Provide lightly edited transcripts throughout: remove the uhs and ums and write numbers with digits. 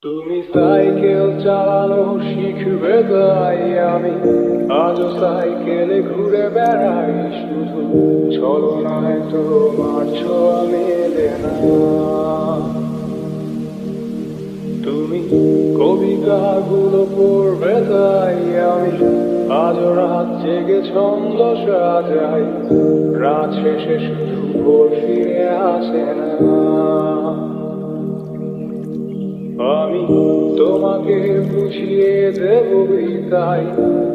তুমি সাইকেল চালানো শিখবে তাই আমি আজও সাইকেলে ঘুরে বেড়াই, শুধু ছলনায় তোমার ছোঁয়া মেলে না। তুমি কবিতাগুলো পড়বে তাই আমি আজও রাত জেগে ছন্দ সাজাই, রাত শেষে শুধু ভোর ফিরে আসে না। আমি তোমাকে বুঝিয়ে দেবই তাই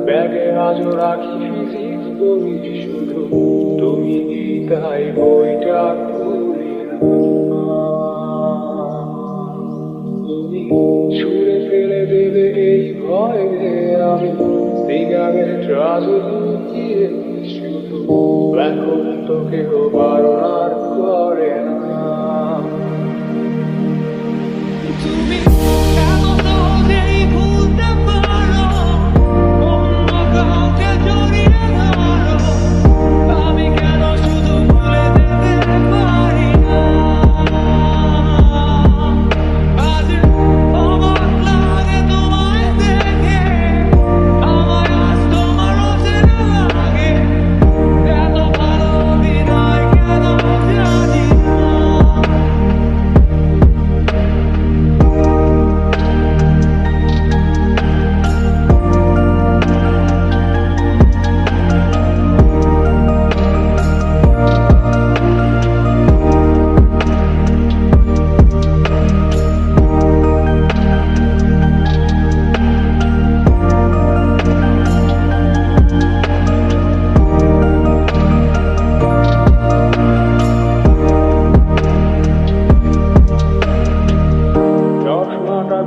ব্যাগে আজও রাখি ফিজিক্স বই, শুধু তুমি তাই বইটা খুলি না। তুমি ছুঁড়ে ফেলে দেবে এই ভয়ে আমি সিগারেট রাজু লুকিয়ে, শুধু এখন তো কেউ বারণ আর করে না।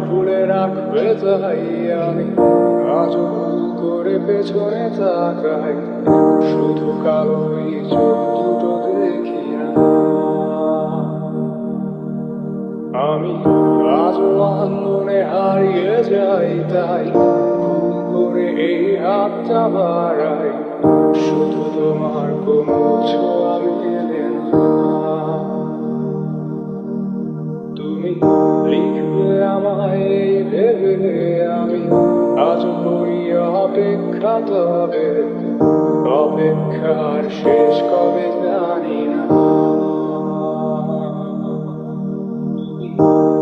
খুলে রাখবে তাই আমি আজও করে পেছনে তাকাই, শুধু কালোই চোখ দুটো দেখি না। আমি আজও আন্দোলনে হারিয়ে যাই তাই ভুল করে এই হাতটা বাড়াই, শুধু তোমার কোনো ছোঁয়া মেলে না। তুমি লিখবে আমায় এই ভেবে আমি আজ করি অপেক্ষা, তবে অপেক্ষার শেষ কবে জানি না।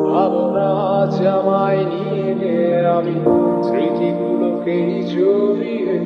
ভাবনা আজ আমায় নিয়ে আমি স্মৃতিগুলোকেই জড়িয়ে